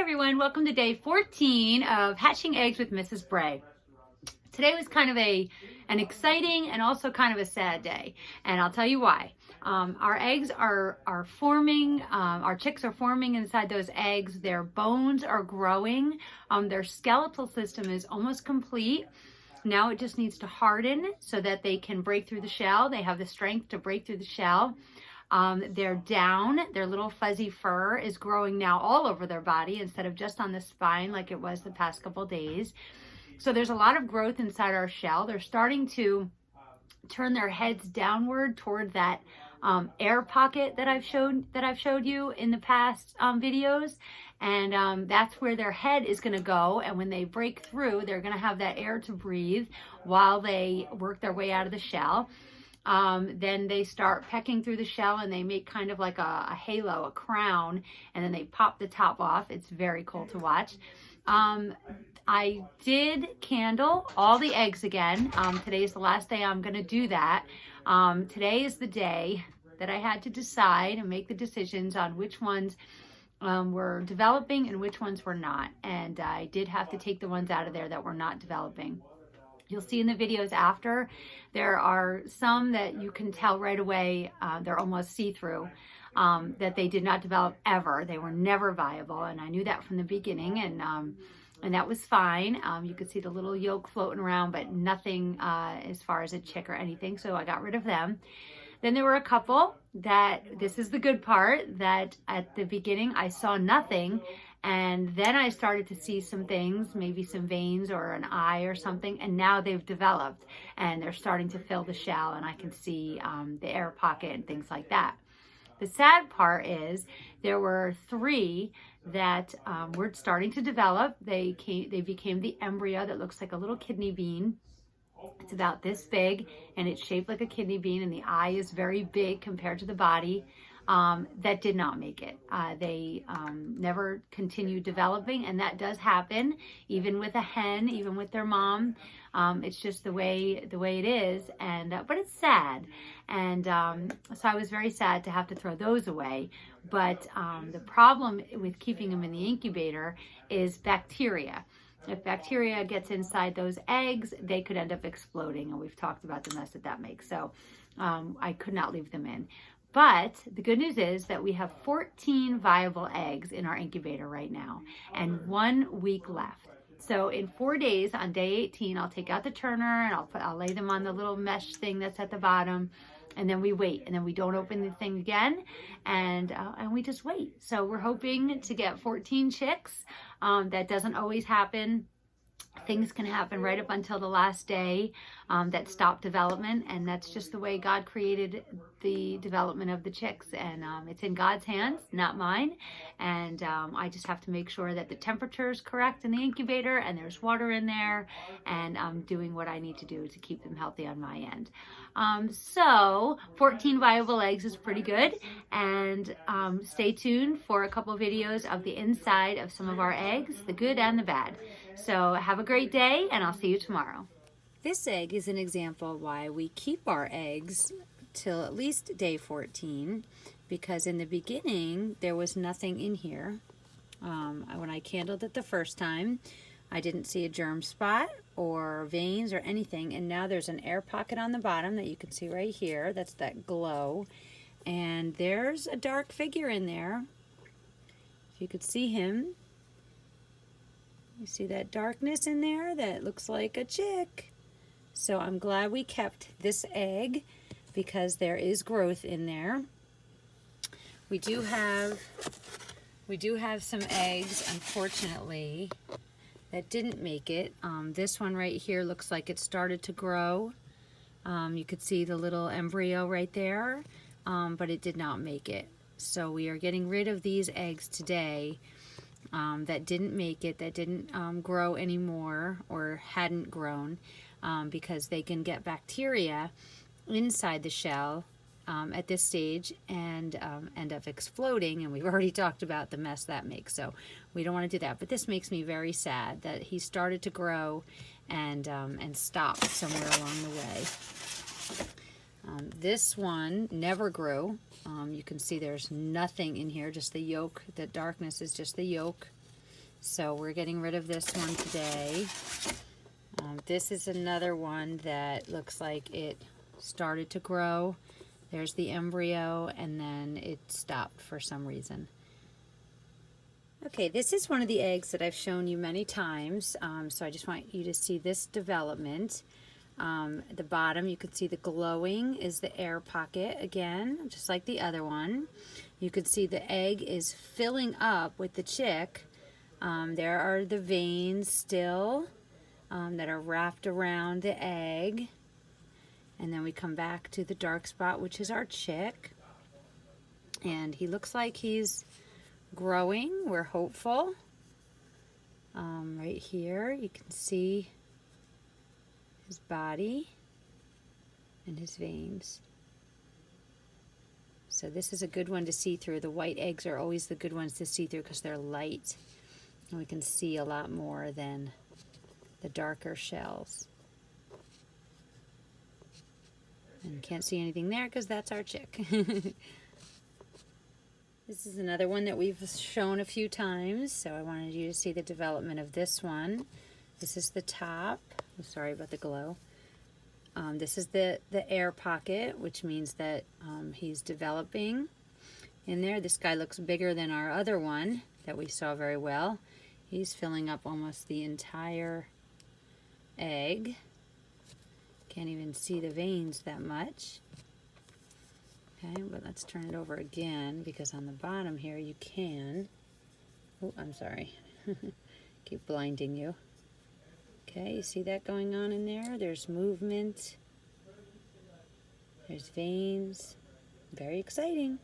Hi everyone, welcome to day 14 of Hatching Eggs with Mrs. Bray. Today was kind of an exciting and also kind of a sad day, and I'll tell you why. Our eggs are forming, our chicks are forming inside those eggs, their bones are growing, their skeletal system is almost complete. Now it just needs to harden so that they can break through the shell. They have the strength to break through the shell. Their down, their little fuzzy fur is growing now all over their body instead of just on the spine like it was the past couple days. So there's a lot of growth inside our shell. They're starting to turn their heads downward toward that air pocket that I've showed you in the past videos, and that's where their head is going to go. And when they break through, they're going to have that air to breathe while they work their way out of the shell. Then they start pecking through the shell and they make kind of like a halo, a crown, and then they pop the top off. It's very cool to watch. I did candle all the eggs again. Today is the last day I'm going to do that. Today is the day that I had to decide and make the decisions on which ones were developing and which ones were not. And I did have to take the ones out of there that were not developing. You'll see in the videos after, there are some that you can tell right away, they're almost see-through, that they did not develop ever. They were never viable, and I knew that from the beginning, and that was fine. You could see the little yolk floating around, but nothing as far as a chick or anything, so I got rid of them. Then there were a couple that, this is the good part, that at the beginning I saw nothing, and then I started to see some things, maybe some veins or an eye or something, and now they've developed and they're starting to fill the shell, and I can see the air pocket and things like that. The sad part is there were 3 that were starting to develop. They became the embryo that looks like a little kidney bean. It's about this big and it's shaped like a kidney bean, and the eye is very big compared to the body. That did not make it. They never continued developing, and that does happen even with a hen, even with their mom. It's just the way it is, and but it's sad, and so I was very sad to have to throw those away. But the problem with keeping them in the incubator is bacteria. If bacteria gets inside those eggs, they could end up exploding, and we've talked about the mess that makes. So I could not leave them in. But the good news is that we have 14 viable eggs in our incubator right now and 1 week left. So in 4 days, on day 18, I'll take out the turner and I'll lay them on the little mesh thing that's at the bottom, and then we wait, and then we don't open the thing again, and we just wait. So we're hoping to get 14 chicks. That doesn't always happen. Things can happen right up until the last day that stop development, and that's just the way God created the development of the chicks, and it's in God's hands, not mine. And I just have to make sure that the temperature is correct in the incubator and there's water in there, and I'm doing what I need to do to keep them healthy on my end. So 14 viable eggs is pretty good, and stay tuned for a couple videos of the inside of some of our eggs, the good and the bad. So have a great day, and I'll see you tomorrow. This egg is an example why we keep our eggs till at least day 14, because in the beginning there was nothing in here. When I candled it the first time, I didn't see a germ spot or veins or anything, and now there's an air pocket on the bottom that you can see right here. That's that glow, and there's a dark figure in there. If you could see him, you see that darkness in there that looks like a chick. So I'm glad we kept this egg because there is growth in there. We do have some eggs, unfortunately, that didn't make it. This one right here looks like it started to grow. You could see the little embryo right there, but it did not make it. So we are getting rid of these eggs today that didn't make it, that didn't grow anymore or hadn't grown, because they can get bacteria inside the shell at this stage and end up exploding, and we've already talked about the mess that makes, so we don't want to do that. But this makes me very sad that he started to grow and stopped somewhere along the way. This one never grew. You can see there's nothing in here, just the yolk. The darkness is just the yolk. So we're getting rid of this one today. This is another one that looks like it started to grow. There's the embryo, and then it stopped for some reason. Okay, this is one of the eggs that I've shown you many times, so I just want you to see this development. At the bottom, you can see the glowing is the air pocket again, just like the other one. You can see the egg is filling up with the chick. There are the veins still that are wrapped around the egg. And then we come back to the dark spot, which is our chick. And he looks like he's growing. We're hopeful. Right here, you can see his body and his veins. So this is a good one to see through. The white eggs are always the good ones to see through because they're light. And we can see a lot more than the darker shells. And can't see anything there because that's our chick. This is another one that we've shown a few times, so I wanted you to see the development of this one. This is the top. I'm sorry about the glow. This is the air pocket, which means that he's developing in there. This guy looks bigger than our other one that we saw very well. He's filling up almost the entire egg. Can't even see the veins that much. Okay, but let's turn it over again, because on the bottom here you can. Oh, I'm sorry. Keep blinding you. Okay, you see that going on in there? There's movement. There's veins. Very exciting.